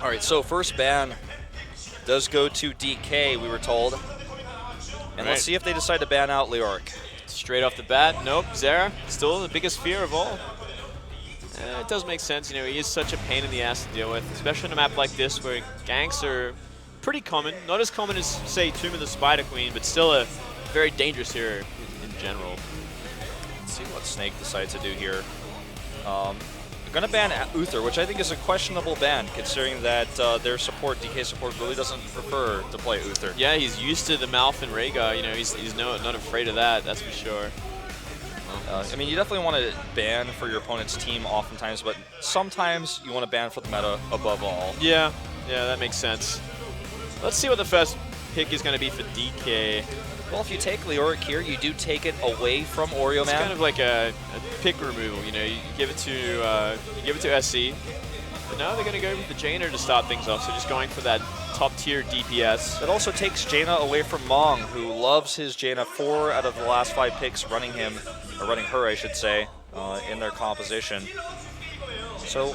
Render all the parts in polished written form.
All right, so first ban does go to DK, we were told. And let's see if they decide to ban out Leoric. Straight off the bat, nope. Zera, still the biggest fear of all. It does make sense, you know, he is such a pain in the ass to deal with, especially on a map like this where ganks are pretty common. Not as common as, say, Tomb of the Spider Queen, but still a very dangerous hero in general. Let's see what Snake decides to do here. They're going to ban Uther, which I think is a questionable ban, considering that their support, DK support, really doesn't prefer to play Uther. Yeah, he's used to the Malf and Rhaegar, you know, he's not afraid of that, that's for sure. I mean, you definitely want to ban for your opponent's team oftentimes, but sometimes you want to ban for the meta above all. Yeah, that makes sense. Let's see what the first pick is going to be for DK. Well, if you take Leoric here, you do take it away from Oreo It's Man. kind of like a pick removal, you know, you give it to SC. But now they're going to go with the Jaina to start things off, so just going for that top tier DPS. That also takes Jaina away from Mong, who loves his Jaina. 4 out of the last 5 picks running him, or running her, I should say, in their composition. So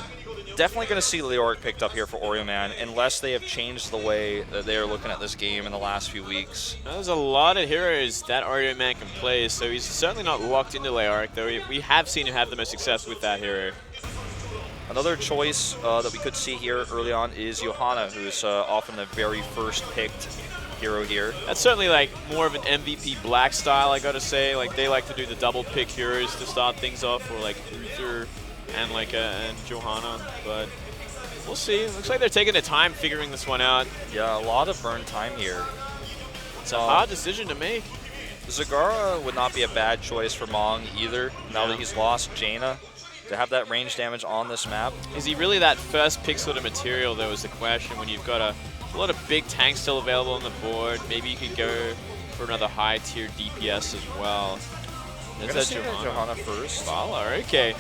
definitely going to see Leoric picked up here for Oreo Man, unless they have changed the way that they are looking at this game in the last few weeks. Now, there's a lot of heroes that Oreo Man can play, so he's certainly not locked into Leoric, though we have seen him have the most success with that hero. Another choice that we could see here early on is Johanna, who's often the very first picked hero here. That's certainly like more of an MVP Black style, I gotta say. Like they like to do the double pick heroes to start things off, or like Uther and and Johanna, but we'll see. Looks like they're taking the time figuring this one out. Yeah, a lot of burn time here. It's a hard decision to make. Zagara would not be a bad choice for Mong either, now that he's lost Jaina. To have that range damage on this map. Is he really that first pick sort of material, though, is the question, when you've got a lot of big tanks still available on the board. Maybe you could go for another high tier DPS as well. We're gonna see Johanna first. Vala, okay.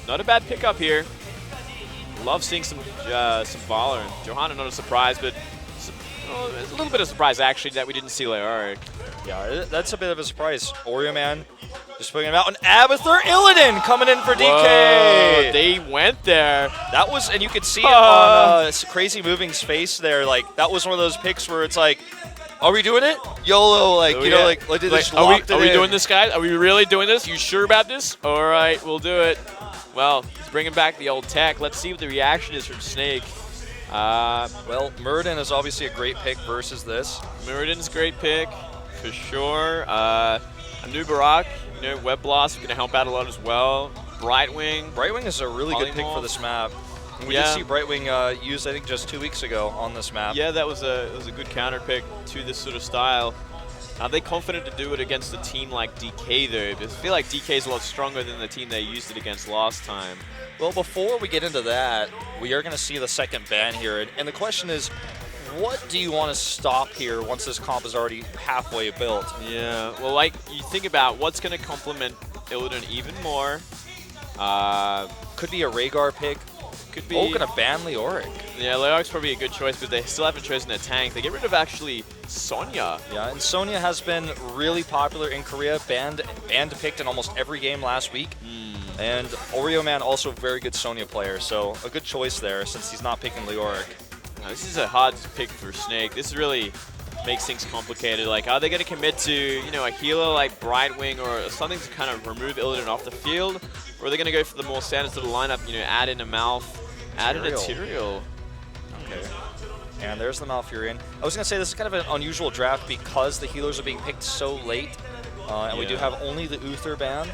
Not a bad pickup here. Love seeing some Vala. And Johanna, not a surprise, but a little bit of surprise, actually, that we didn't see Leoric. Yeah, that's a bit of a surprise. Oreo Man just putting him out. And Abathur Illidan coming in for DK. Whoa, they went there. That was, and you could see it on Crazy Moving's face there. Like, that was one of those picks where it's like, are we doing it? YOLO, like, you know, like they just locked it in. Are we doing this, guys? Are we really doing this? You sure about this? All right, we'll do it. Well, he's bringing back the old tech. Let's see what the reaction is from Snake. Well, Muradin is obviously a great pick versus this. Muradin's a great pick, for sure. Anubarak, you know, Web Blast is going to help out a lot as well. Brightwing. Brightwing is a really good pick for this map. We did see Brightwing used, I think, just 2 weeks ago on this map. Yeah, that was a good counter pick to this sort of style. Are they confident to do it against a team like DK, though? Because I feel like DK is a lot stronger than the team they used it against last time. Well, before we get into that, we are going to see the second ban here. And the question is, what do you want to stop here once this comp is already halfway built? Yeah, well, like, you think about what's going to complement Illidan even more. Could be a Rhaegar pick. Could be. Oh, going to ban Leoric. Yeah, Leoric's probably a good choice, but they still haven't chosen a tank. They get rid of, actually, Sonya. Yeah, and Sonya has been really popular in Korea, banned and picked in almost every game last week. And Oreo Man, also a very good Sonya player, so a good choice there since he's not picking Leoric. Now, this is a hard pick for Snake. This really makes things complicated. Like, are they going to commit to, you know, a healer like Brightwing or something to kind of remove Illidan off the field? Or are they going to go for the more standard sort of lineup, you know, add in a Malf, add in a Tyrael? Okay. And there's the Malfurion. I was going to say this is kind of an unusual draft because the healers are being picked so late. And we do have only the Uther ban.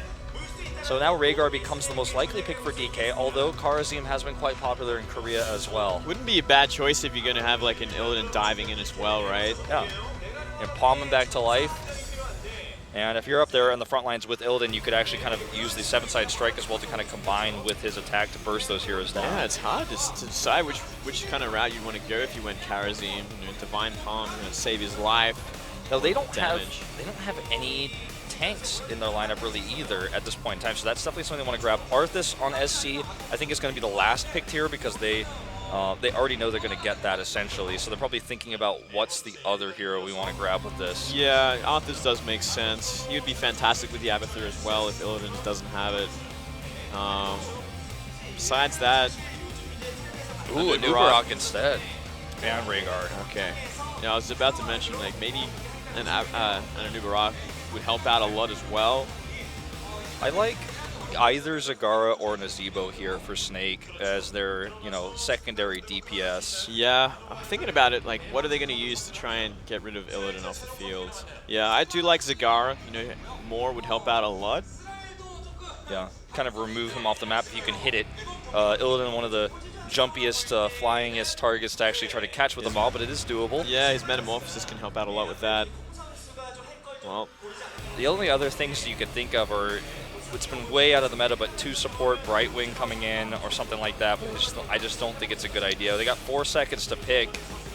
So now Rhaegar becomes the most likely pick for DK, although Kharazim has been quite popular in Korea as well. Wouldn't be a bad choice if you're going to have like an Illidan diving in as well, right? Yeah. And palm him back to life. And if you're up there in the front lines with Illidan, you could actually kind of use the 7-side strike as well to kind of combine with his attack to burst those heroes down. Yeah, it's hard to decide which kind of route you want to go if you went Kharazim. You know, Divine Palm, you know, save his life. No, they don't have any tanks in their lineup really either at this point in time, so that's definitely something they want to grab. Arthas on SC, I think is going to be the last picked here because they already know they're going to get that essentially, so they're probably thinking about what's the other hero we want to grab with this. Yeah, Arthas does make sense. He would be fantastic with the Abathur as well if Illidan doesn't have it. Besides that, Ooh, a Nubarak instead. And Rhaegar. Okay. Now, I was about to mention, like, maybe an Nubarak would help out a lot as well. I like either Zagara or Nazebo here for Snake as their, secondary DPS. Yeah, I'm thinking about it, like, what are they going to use to try and get rid of Illidan off the field? Yeah, I do like Zagara. More would help out a lot. Yeah, kind of remove him off the map if you can hit it. Illidan, one of the jumpiest, flyingest targets to actually try to catch with the ball, but it is doable. Yeah, his Metamorphosis can help out a lot with that. Well, the only other things you could think of are, it's been way out of the meta, but to support Brightwing coming in or something like that. But I just don't think it's a good idea. They got 4 seconds to pick.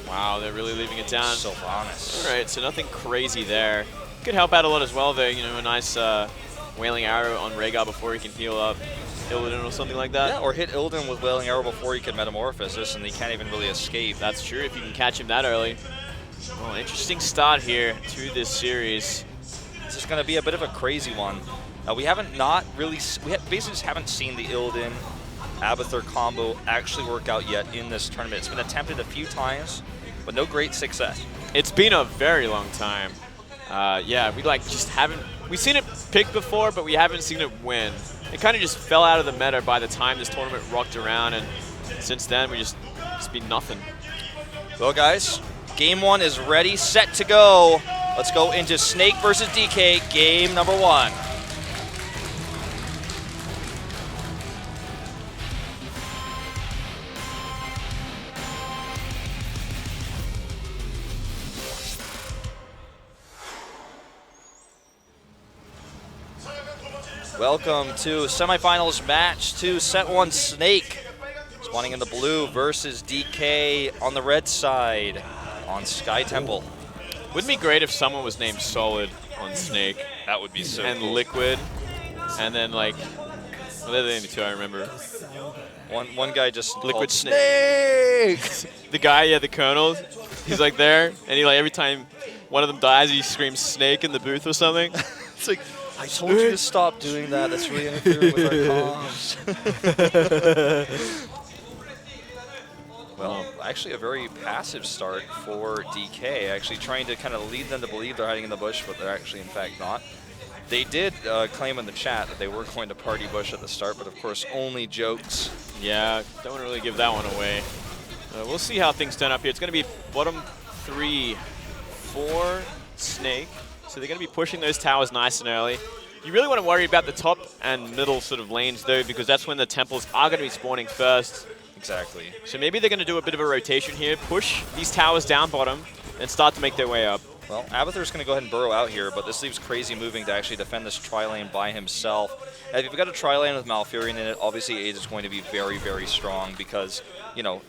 Wow, they're really leaving it down. Sylvanas. All right, so nothing crazy there. Could help out a lot as well, though. A nice Wailing Arrow on Rhaegar before he can heal up Illidan or something like that. Yeah, or hit Illidan with Wailing Arrow before he can Metamorphosis, and he can't even really escape. That's true, if you can catch him that early. Well, interesting start here to this series. This is going to be a bit of a crazy one. We basically just haven't seen the Illidan Abathur combo actually work out yet in this tournament. It's been attempted a few times, but no great success. It's been a very long time. Yeah, we've seen it pick before, but we haven't seen it win. It kind of just fell out of the meta by the time this tournament rocked around, and since then it's been nothing. Well, guys, game 1 is ready, set to go. Let's go into Snake versus DK, game number 1. Welcome to semifinals match 2, set 1 Snake. Spawning in the blue versus DK on the red side on Sky Temple. Wouldn't it be great if someone was named Solid on Snake? That would be so and cool. Liquid. And then they're the only two I remember. One guy just Liquid Snake. The guy, the Colonel, he's like there, and he every time one of them dies, he screams Snake in the booth or something. It's like, I told you to stop doing that. That's really interfering with our comms. Well, actually a very passive start for DK, actually trying to kind of lead them to believe they're hiding in the bush, but they're actually in fact not. They did claim in the chat that they were going to party bush at the start, but of course only jokes. Yeah, don't want to really give that one away. We'll see how things turn up here. It's going to be bottom 3 for Snake. So they're going to be pushing those towers nice and early. You really want to worry about the top and middle sort of lanes, though, because that's when the temples are going to be spawning first. Exactly. So maybe they're going to do a bit of a rotation here, push these towers down bottom, and start to make their way up. Well, Abathur's going to go ahead and burrow out here, but this leaves Crazy moving to actually defend this tri-lane by himself. And if you've got a tri-lane with Malfurion in it, obviously Age is going to be very, very strong because,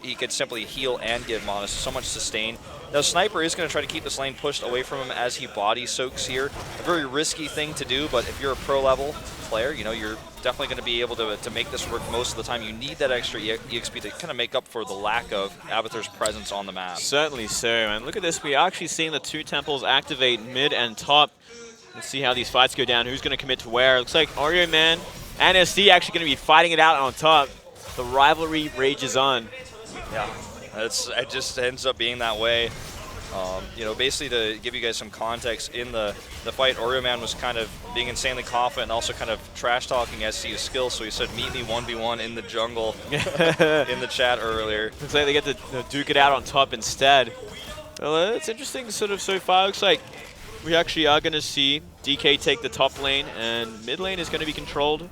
he could simply heal and give mana, so much sustain. Now, Sniper is going to try to keep this lane pushed away from him as he body soaks here. A very risky thing to do, but if you're a pro-level player, you're definitely going to be able to make this work most of the time. You need that extra EXP to kind of make up for the lack of Abathur's presence on the map. Certainly so, and look at this. We are actually seeing the 2 temples activate mid and top. Let's see how these fights go down. Who's going to commit to where? It looks like Oreo Man and SD actually going to be fighting it out on top. The rivalry rages on. Yeah, it just ends up being that way. Basically to give you guys some context, in the fight, Oreo Man was kind of being insanely confident and also kind of trash-talking SC's skills, so he said, meet me 1v1 in the jungle in the chat earlier. Looks like they get to duke it out on top instead. Well, it's interesting sort of so far. Looks like we actually are going to see DK take the top lane, and mid lane is going to be controlled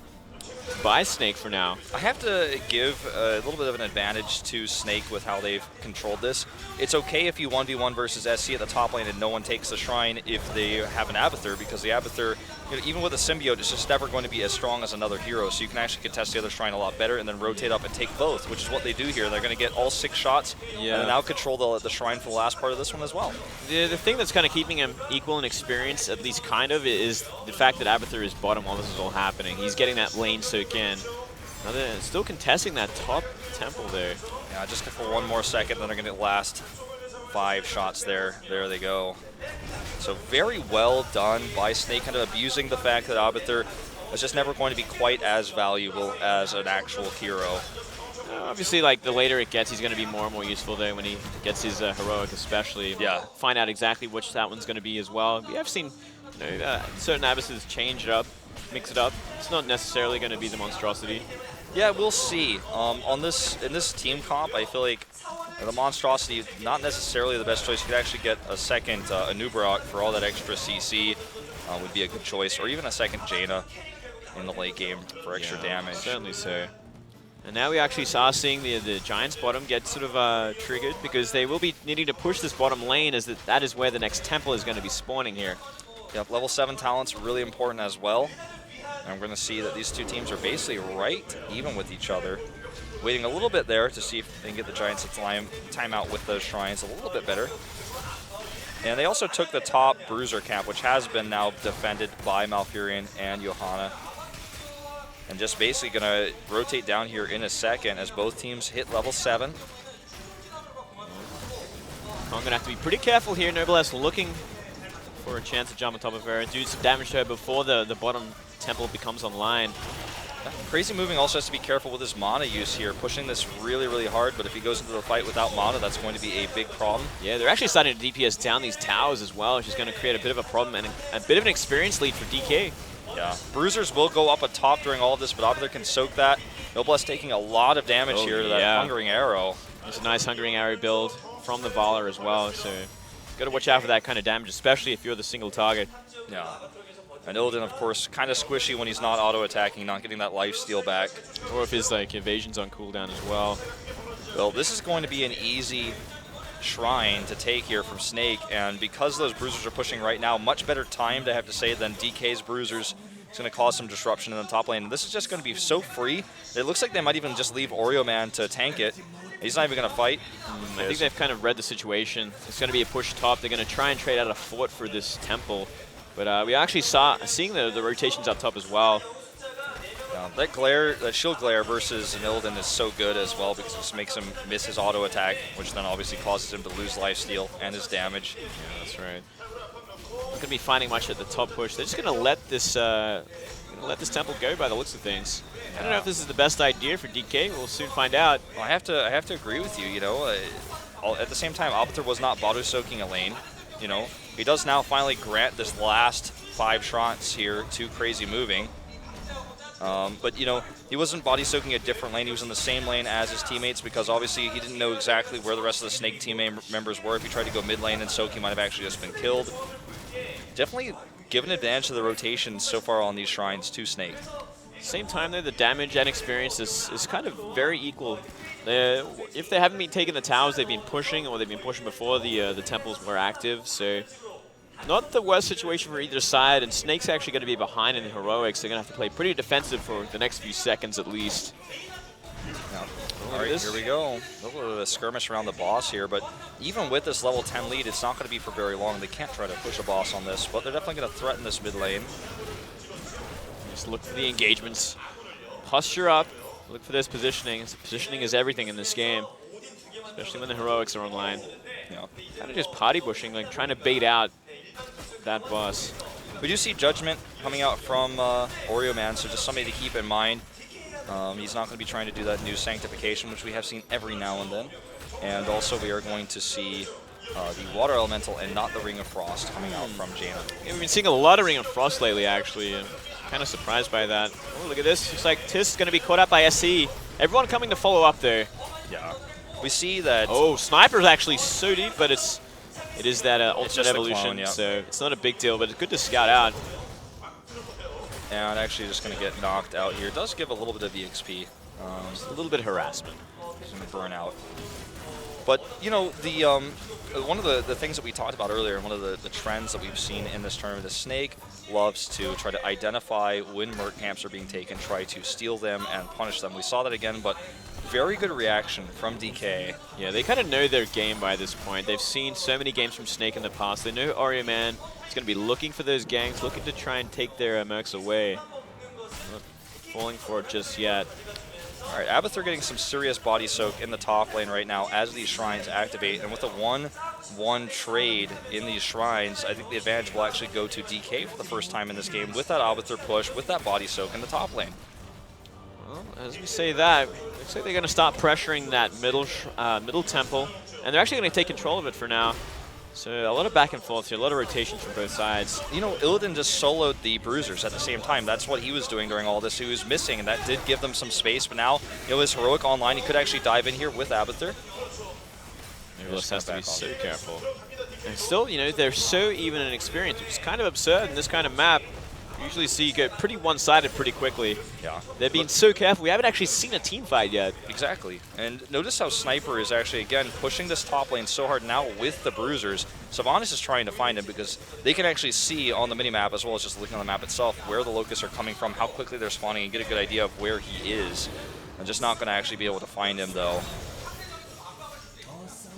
by Snake for now. I have to give a little bit of an advantage to Snake with how they've controlled this. It's okay if you 1v1 versus SC at the top lane and no one takes the shrine if they have an Abathur, because the Abathur, even with a symbiote, it's just never going to be as strong as another hero, so you can actually contest the other shrine a lot better and then rotate up and take both, which is what they do here. They're going to get all 6 shots and then now control the shrine for the last part of this one as well. The thing that's kind of keeping him equal in experience, at least kind of, is the fact that Abathur is bottom while this is all happening. He's getting that lane soak in. Now they're still contesting that top temple there. Yeah, just for one more second, then they're going to last 5 shots there. There they go. So very well done by Snake, kind of abusing the fact that Abathur is just never going to be quite as valuable as an actual hero. Obviously, like, the later it gets, he's going to be more and more useful there when he gets his heroic, especially. Yeah. Find out exactly which that one's going to be as well. We have seen certain Abyss's change it up, mix it up. It's not necessarily going to be the monstrosity. Yeah, we'll see. In this team comp, I feel like the monstrosity not necessarily the best choice. You could actually get a second Anubarak for all that extra CC. Would be a good choice, or even a second Jaina in the late game for extra damage. Certainly so. And now we actually are seeing the Giants bottom get sort of triggered, because they will be needing to push this bottom lane, as that is where the next temple is going to be spawning here. Yep, level 7 talent's really important as well. And we're going to see that these two teams are basically right even with each other. Waiting a little bit there to see if they can get the Giants to time out with those shrines a little bit better. And they also took the top Bruiser camp, which has been now defended by Malfurion and Johanna. And just basically going to rotate down here in a second as both teams hit level 7. I'm going to have to be pretty careful here. Noblesse looking for a chance to jump on top of her and do some damage to her before the bottom temple becomes online. Crazy Moving also has to be careful with his mana use here, pushing this really, really hard, but if he goes into the fight without mana, that's going to be a big problem. Yeah, they're actually starting to DPS down these towers as well, which is going to create a bit of a problem and a bit of an experience lead for DK. Yeah, Bruisers will go up atop during all of this, but Abathur can soak that. Noblesse taking a lot of damage here to that Hungering Arrow. It's a nice Hungering Arrow build from the Valor as well, so got to watch out for that kind of damage, especially if you're the single target. Yeah. And Illidan, of course, kind of squishy when he's not auto-attacking, not getting that life steal back. Or if his evasion's on cooldown as well. Well, this is going to be an easy shrine to take here from Snake, and because those Bruisers are pushing right now, much better timed, I have to say, than DK's Bruisers. It's going to cause some disruption in the top lane. And this is just going to be so free. It looks like they might even just leave Oreo Man to tank it. He's not even going to fight. I think they've kind of read the situation. It's going to be a push top. They're going to try and trade out a fort for this temple. But we actually seeing the rotations up top as well. That glare, that shield glare versus an Illidan is so good as well, because it just makes him miss his auto attack, which then obviously causes him to lose lifesteal and his damage. Yeah, that's right. Not going to be finding much at the top push. They're just going to let this temple go by the looks of things. I don't know if this is the best idea for DK. We'll soon find out. Well, I have to agree with you. You know, at the same time, Abathur was not bottom soaking a lane. You know, he does now finally grant this last 5 shots here to Crazy Moving. But, you know, he wasn't body soaking a different lane. He was in the same lane as his teammates, because obviously he didn't know exactly where the rest of the Snake team members were. If he tried to go mid lane and soak, he might have actually just been killed. Definitely given advantage to the rotations so far on these shrines to Snake. Same time though, the damage and experience is kind of very equal. If they haven't been taking the towers, they've been pushing, or they've been pushing before the temples were active. So not the worst situation for either side, and Snake's actually going to be behind in the heroics. They're going to have to play pretty defensive for the next few seconds at least. All right, here we go. A little bit of a skirmish around the boss here, but even with this level 10 lead, it's not going to be for very long. They can't try to push a boss on this, but they're definitely going to threaten this mid lane. Just look for the engagements. Posture up. Look for this positioning. Positioning is everything in this game, especially when the heroics are online. Yeah. Kind of just party bushing, like trying to bait out that boss. We do see Judgment coming out from Oreo Man, so just somebody to keep in mind. He's not going to be trying to do that new Sanctification, which we have seen every now and then. And also we are going to see the Water Elemental and not the Ring of Frost coming out from Jaina. Yeah, we've been seeing a lot of Ring of Frost lately, actually. And kind of surprised by that. Oh, look at this. Looks like Tiss is going to be caught up by SC. Everyone coming to follow up there. Yeah. We see that... Oh, Sniper's actually so deep, but it is that ultimate evolution, clone, yeah. So it's not a big deal, but it's good to scout out. And actually just going to get knocked out here. It does give a little bit of EXP. Just a little bit of harassment. He's going to burn out. But, you know, the one of the things that we talked about earlier, and one of the trends that we've seen in this tournament, is Snake loves to try to identify when Merc camps are being taken, try to steal them and punish them. We saw that again, but very good reaction from DK. Yeah, they kind of know their game by this point. They've seen so many games from Snake in the past. They know Oreo Man is going to be looking for those ganks, looking to try and take their Mercs away. Not falling for it just yet. All right, Abathur getting some serious body soak in the top lane right now as these shrines activate. And with a 1-1 trade in these shrines, I think the advantage will actually go to DK for the first time in this game with that Abathur push, with that body soak in the top lane. Well, as we say that, looks like they're going to start pressuring that middle temple, and they're actually going to take control of it for now. So a lot of back and forth here, a lot of rotations from both sides. You know, Illidan just soloed the Bruisers at the same time. That's what he was doing during all this. He was missing, and that did give them some space. But now, you know, his heroic online, he could actually dive in here with Abathur. Noblesse has to be so careful. And still, you know, they're so even in experience, which is kind of absurd in this kind of map. You usually see you go pretty one-sided pretty quickly. Yeah. They're being so careful. We haven't actually seen a team fight yet. Exactly. And notice how Sniper is actually, again, pushing this top lane so hard now with the Bruisers. Sylvanas is trying to find him because they can actually see on the minimap, as well as just looking on the map itself, where the Locusts are coming from, how quickly they're spawning, and get a good idea of where he is. I'm just not going to actually be able to find him, though.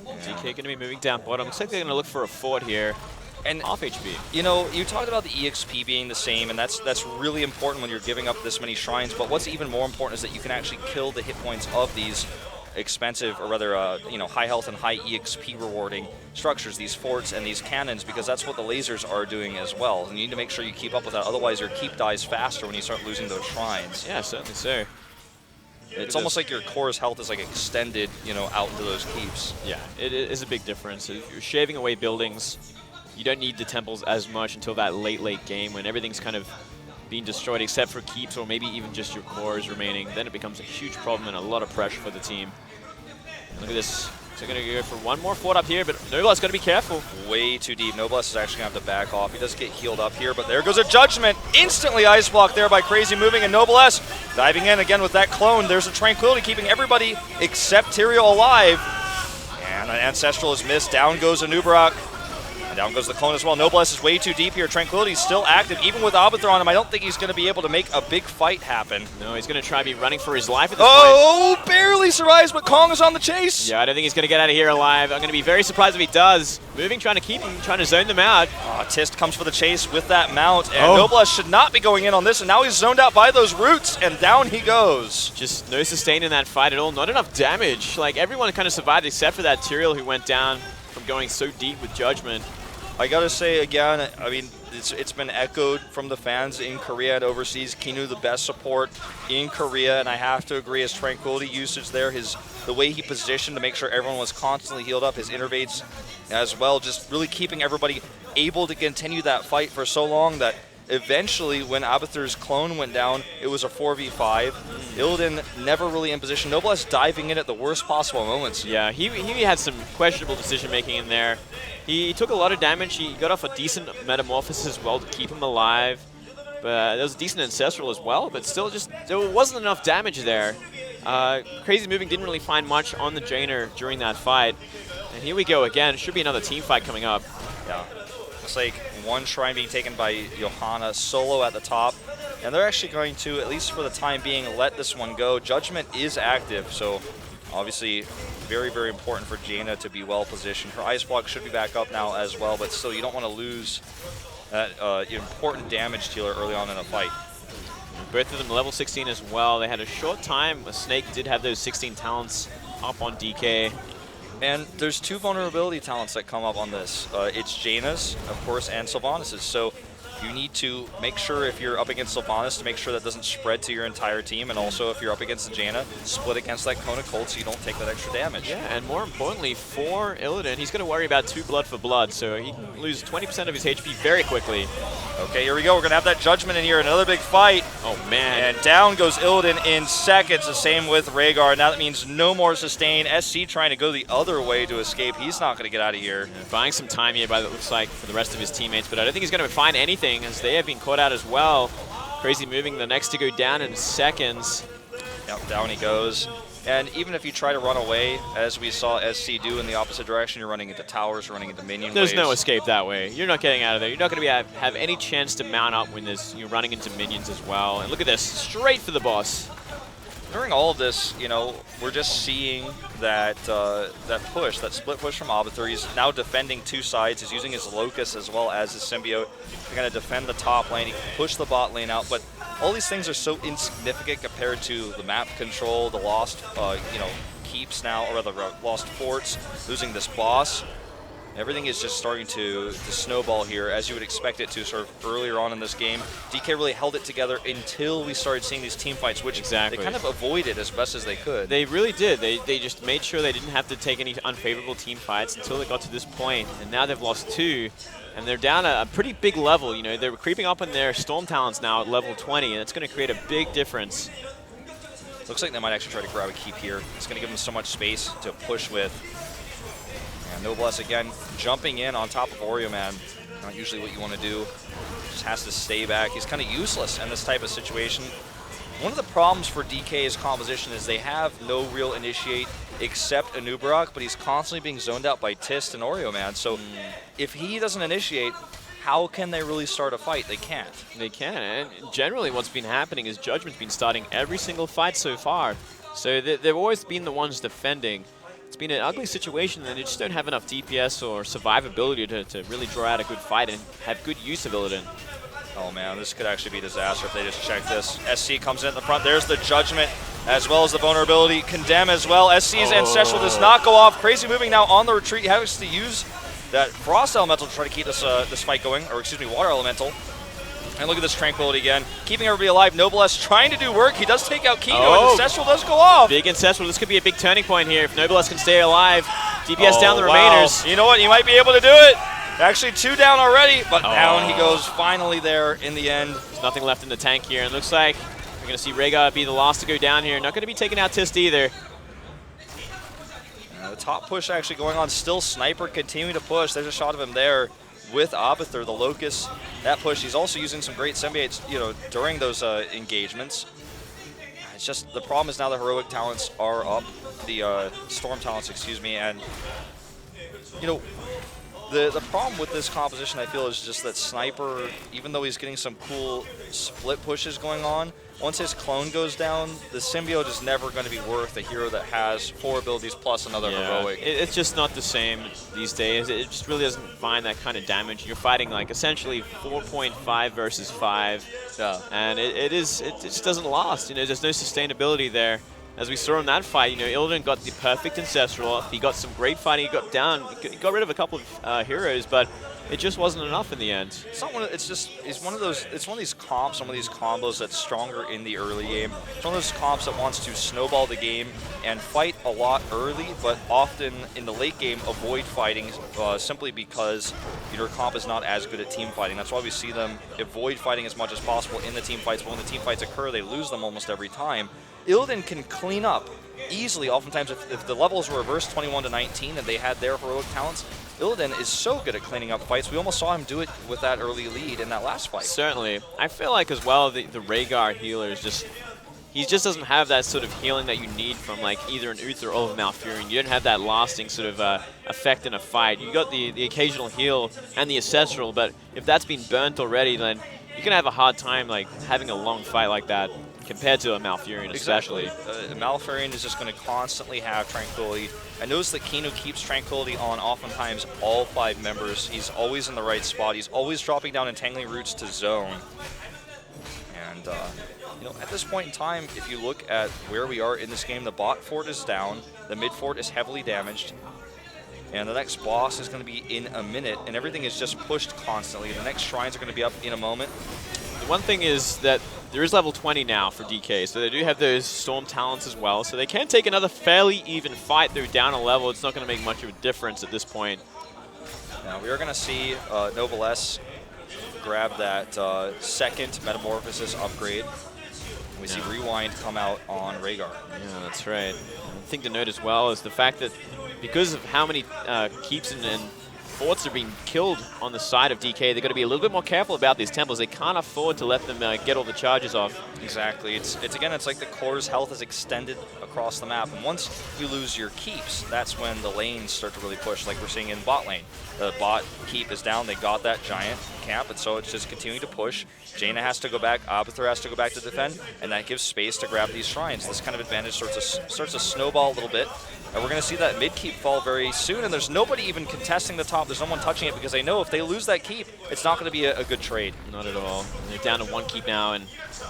DK going to be moving down bottom. Looks like they're going to look for a fort here. And off HP. You know, you talked about the EXP being the same, and that's really important when you're giving up this many shrines. But what's even more important is that you can actually kill the hit points of these expensive, or rather, you know, high health and high EXP rewarding structures, these forts and these cannons, because that's what the lasers are doing as well. And you need to make sure you keep up with that. Otherwise, your keep dies faster when you start losing those shrines. Yeah, certainly so. It's almost like your core's health is like extended, you know, out into those keeps. Yeah, it is a big difference. If you're shaving away buildings, you don't need the temples as much until that late game when everything's kind of being destroyed except for keeps or maybe even just your cores remaining. Then it becomes a huge problem and a lot of pressure for the team. Look at this. So they're going to go for one more fort up here, but Noblesse got to be careful. Way too deep. Noblesse is actually going to have to back off. He does get healed up here, but there goes a Judgment. Instantly ice block there by Crazy Moving, and Noblesse diving in again with that clone. There's a Tranquility keeping everybody except Tyrael alive. And an Ancestral is missed. Down goes Anub'arak. And down goes the clone as well. Noblesse is way too deep here. Tranquility is still active. Even with Abathur on him, I don't think he's going to be able to make a big fight happen. No, he's going to try to be running for his life at this point. Barely survives, but Kong is on the chase. Yeah, I don't think he's going to get out of here alive. I'm going to be very surprised if he does. Moving, trying to keep him, trying to zone them out. Tist comes for the chase with that mount, and Noblesse should not be going in on this, and now he's zoned out by those roots, and down he goes. Just no sustain in that fight at all. Not enough damage. Like, everyone kind of survived except for that Tyrael who went down from going so deep with Judgment. I gotta say again, I mean, it's been echoed from the fans in Korea and overseas. Kinu, the best support in Korea, and I have to agree, his Tranquility usage there, the way he positioned to make sure everyone was constantly healed up, his innervates as well, just really keeping everybody able to continue that fight for so long that eventually, when Abathur's clone went down, it was a 4v5. Illidan never really in position. Noblesse diving in at the worst possible moments. Yeah, he had some questionable decision-making in there. He took a lot of damage. He got off a decent Metamorphosis as well to keep him alive. But there was a decent Ancestral as well, but still just, there wasn't enough damage there. Crazy Moving didn't really find much on the Jainer during that fight. And here we go again. Should be another team fight coming up. Yeah. Looks like one shrine being taken by Johanna solo at the top. And they're actually going to, at least for the time being, let this one go. Judgment is active, so obviously very, very important for Jaina to be well positioned. Her ice block should be back up now as well, but still you don't want to lose that important damage dealer early on in a fight. Both of them level 16 as well. They had a short time. Snake did have those 16 talents up on DK. And there's two vulnerability talents that come up on this. It's Jaina's, of course, and Sylvanas's. So you need to make sure if you're up against Sylvanas to make sure that doesn't spread to your entire team, and also if you're up against the Jaina, split against that Kona Cold so you don't take that extra damage. Yeah, and more importantly, for Illidan, he's going to worry about 2 blood for blood, so he can lose 20% of his HP very quickly. Okay, here we go. We're going to have that Judgment in here, another big fight. Oh, man. And down goes Illidan in seconds, the same with Rhaegar. Now that means no more sustain. SC trying to go the other way to escape. He's not going to get out of here. Yeah, buying some time here, by it looks like, for the rest of his teammates, but I don't think he's going to find anything, as they have been caught out as well. Crazy Moving the next to go down in seconds. Yep, down he goes. And even if you try to run away, as we saw SC do in the opposite direction, you're running into towers, running into minion There's waves. no escape that way. You're not getting out of there. You're not going to have any chance to mount up when you're running into minions as well. And look at this, straight for the boss. During all of this, you know, we're just seeing that that push, that split push from Abathur. He's now defending two sides. He's using his Locust as well as his Symbiote. They're going to defend the top lane. He can push the bot lane out, but all these things are so insignificant compared to the map control, the lost, you know, keeps now, or rather lost forts, losing this boss. Everything is just starting to snowball here, as you would expect it to sort of earlier on in this game. DK really held it together until we started seeing these team fights, which they kind of avoided as best as they could. They really did. They just made sure they didn't have to take any unfavorable team fights until they got to this point, and now they've lost 2, and they're down a pretty big level. You know, they're creeping up on their Storm talents now at level 20, and it's going to create a big difference. Looks like they might actually try to grab a keep here. It's going to give them so much space to push with. And Noblesse again jumping in on top of Oreo Man. Not usually what you want to do. Just has to stay back. He's kind of useless in this type of situation. One of the problems for DK's composition is they have no real initiate except Anubarak, but he's constantly being zoned out by Tist and Oreo Man. So if he doesn't initiate, how can they really start a fight? They can't. They can, and generally what's been happening is Judgment's been starting every single fight so far. So they've always been the ones defending. It's been an ugly situation, and they just don't have enough DPS or survivability to really draw out a good fight and have good use of Illidan. Oh man, this could actually be a disaster if they just check this. SC comes in at the front. There's the Judgment as well as the vulnerability. Condemn as well. SC's Ancestral does not go off. Crazy moving now on the retreat. He has to use that Frost Elemental to try to keep this fight going, or excuse me, Water Elemental. And look at this Tranquility again. Keeping everybody alive. Noblesse trying to do work. He does take out Kino, and Ancestral does go off. Big Ancestral. This could be a big turning point here if Noblesse can stay alive. DPS down the remainers. You know what? He might be able to do it. Actually, 2 down already, but down he goes finally there in the end. There's nothing left in the tank here, and looks like we're going to see Rhaegar be the last to go down here. Not going to be taking out Tist either. The top push actually going on. Still Sniper continuing to push. There's a shot of him there with Abathur, the Locust. That push, he's also using some great symbiotes, you know, during those engagements. It's just the problem is now the heroic talents are up, the storm talents, excuse me, and you know, the problem with this composition, I feel, is just that Sniper, even though he's getting some cool split pushes going on, once his clone goes down, the symbiote is never going to be worth a hero that has 4 abilities plus another heroic. It's just not the same these days. It just really doesn't find that kind of damage. You're fighting like essentially 4.5 versus 5, and it just doesn't last. You know, there's no sustainability there. As we saw in that fight, you know, Illidan got the perfect Ancestral. He got some great fighting. He got down. He got rid of a couple of heroes, but it just wasn't enough in the end. It's not one of, it's one of these comps, one of these combos that's stronger in the early game. It's one of those comps that wants to snowball the game and fight a lot early, but often in the late game avoid fighting simply because your comp is not as good at team fighting. That's why we see them avoid fighting as much as possible in the team fights, but when the team fights occur, they lose them almost every time. Illidan can clean up easily, oftentimes, if the levels were reversed 21 to 19 and they had their heroic talents. Illidan is so good at cleaning up fights. We almost saw him do it with that early lead in that last fight. Certainly. I feel like as well the Rhaegar healer is just, he just doesn't have that sort of healing that you need from like either an Uther or a Malfurion. You don't have that lasting sort of effect in a fight. You got the occasional heal and the Ancestral, but if that's been burnt already, then you're going to have a hard time like having a long fight like that compared to a Malfurion especially. Exactly. Malfurion is just going to constantly have Tranquility. I notice that Kino keeps Tranquility on oftentimes all 5 members. He's always in the right spot. He's always dropping down Entangling Roots to zone. And you know, at this point in time, if you look at where we are in this game, the bot fort is down, the mid fort is heavily damaged, and the next boss is going to be in a minute, and everything is just pushed constantly. The next shrines are going to be up in a moment. The one thing is that there is level 20 now for DK, so they do have those Storm talents as well, so they can take another fairly even fight. They're down a level. It's not going to make much of a difference at this point. Now we are going to see Noblesse grab that second Metamorphosis upgrade. We see Rewind come out on Rhaegar. Yeah, that's right. The thing to note as well is the fact that because of how many keeps and forts are being killed on the side of DK, they've got to be a little bit more careful about these temples. They can't afford to let them get all the charges off. Exactly. It's like the core's health is extended across the map, and once you lose your keeps, that's when the lanes start to really push, like we're seeing in bot lane. The bot keep is down. They got that giant camp, and so it's just continuing to push. Jaina has to go back, Abathur has to go back to defend, and that gives space to grab these shrines. This kind of advantage starts to snowball a little bit. And we're going to see that mid keep fall very soon, and there's nobody even contesting the top. There's no one touching it because they know if they lose that keep, it's not going to be a good trade. Not at all. They're down to 1 keep now, and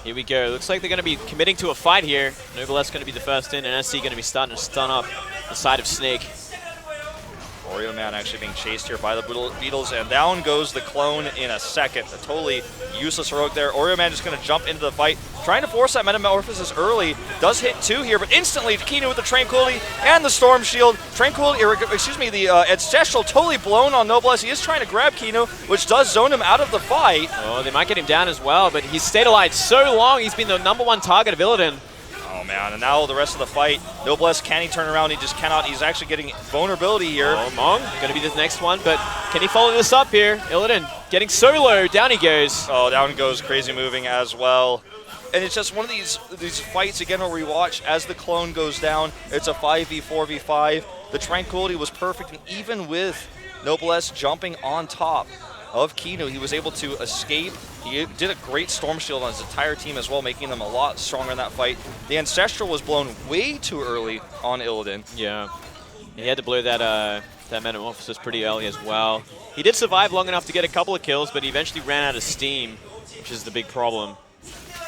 here we go. Looks like they're going to be committing to a fight here. Noblesse going to be the first in, and SC going to be starting to stun up the side of Snake. Oreo Man actually being chased here by the Beetles, and down goes the clone in a second. A totally useless heroic there. Oreo Man just going to jump into the fight, trying to force that Metamorphosis early. Does hit 2 here, but instantly Kinu with the Tranquility and the Storm Shield. Tranquility, the Ancestral totally blown on Noblesse. He is trying to grab Kinu, which does zone him out of the fight. Oh, they might get him down as well, but he's stayed alive so long. He's been the #1 target of Illidan. Oh man, and now the rest of the fight, Noblesse, can he turn around? He just cannot. He's actually getting vulnerability here. Oh, Mong, gonna be the next one, but can he follow this up here? Illidan getting so low, down he goes. Oh, down goes Crazy Moving as well. And it's just one of these fights again where we watch as the clone goes down. It's a 5v4v5. The Tranquility was perfect, and even with Noblesse jumping on top of Kinu, he was able to escape. He did a great Storm Shield on his entire team as well, making them a lot stronger in that fight. The Ancestral was blown way too early on Illidan. Yeah, he had to blow that Metamorphosis pretty early as well. He did survive long enough to get a couple of kills, but he eventually ran out of steam, which is the big problem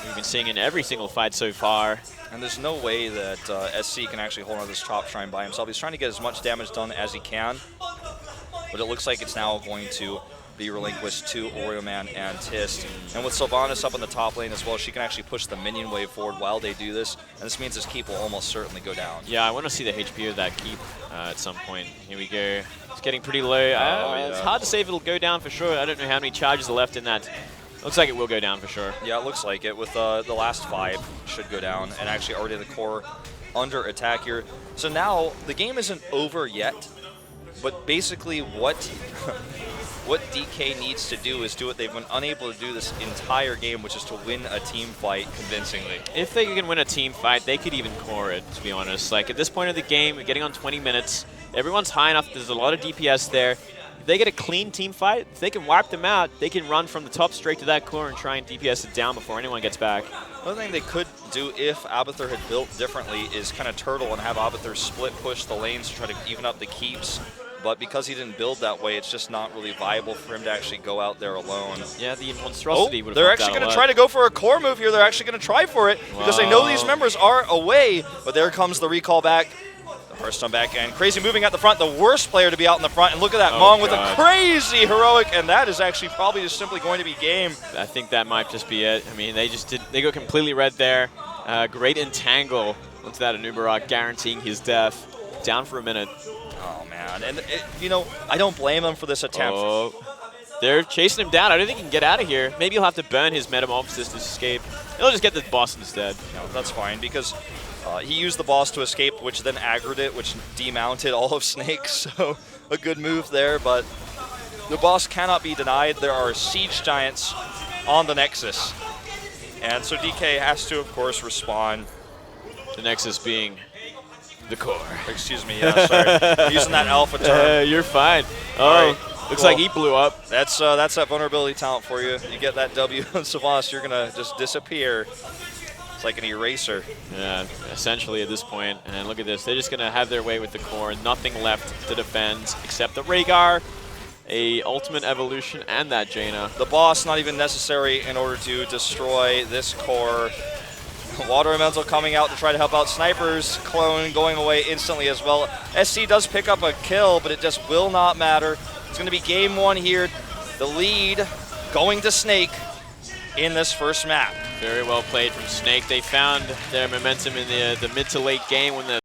we've been seeing in every single fight so far. And there's no way that SC can actually hold on to this Chop Shrine by himself. He's trying to get as much damage done as he can, but it looks like it's now going to be relinquished to Oreo Man and Tist. And with Sylvanas up in the top lane as well, she can actually push the minion wave forward while they do this, and this means his keep will almost certainly go down. Yeah, I want to see the HP of that keep at some point. Here we go. It's getting pretty low. It's hard to say if it'll go down for sure. I don't know how many charges are left in that. Looks like it will go down for sure. Yeah, it looks like it. With the last 5 should go down, and actually already the core under attack here. So now the game isn't over yet, but basically what DK needs to do is do what they've been unable to do this entire game, which is to win a team fight convincingly. If they can win a team fight, they could even core it, to be honest. Like, at this point of the game, we're getting on 20 minutes. Everyone's high enough. There's a lot of DPS there. If they get a clean team fight, if they can wipe them out, they can run from the top straight to that core and try and DPS it down before anyone gets back. Another thing they could do if Abathur had built differently is kind of turtle and have Abathur split push the lanes to try to even up the keeps. But because he didn't build that way, it's just not really viable for him to actually go out there alone. Yeah, the monstrosity would have. They're actually going to try to go for a core move here. They're actually going to try for it because they know these members are away. But there comes the recall back. The Hearthstone back, and Crazy moving at the front. The worst player to be out in the front. And look at that, Mong with a crazy heroic, and that is actually probably just simply going to be game. I think that might just be it. I mean, they go completely red there. Great entangle onto that Anubarak, guaranteeing his death. Down for a minute. Oh, man. And, you know, I don't blame him for this attempt. Oh, they're chasing him down. I don't think he can get out of here. Maybe he'll have to burn his Metamorphosis to escape. He'll just get the boss instead. No, that's fine, because he used the boss to escape, which then aggroed it, which demounted all of Snake. So a good move there, but the boss cannot be denied. There are Siege Giants on the Nexus. And so DK has to, of course, respond. The Nexus being the core. Excuse me, yeah, sorry. I'm using that alpha term. You're fine. Oh, right. Looks like he blew up. That's that vulnerability talent for you. You get that W on Sylvanas, you're going to just disappear. It's like an eraser. Yeah, essentially at this point. And look at this. They're just going to have their way with the core. Nothing left to defend except the Rhaegar, a ultimate evolution, and that Jaina. The boss not even necessary in order to destroy this core. Water Elemental coming out to try to help out. Snipers clone going away instantly as well. SC does pick up a kill, but it just will not matter. It's going to be game 1 here. The lead going to Snake in this first map. Very well played from Snake. They found their momentum in the mid to late game when the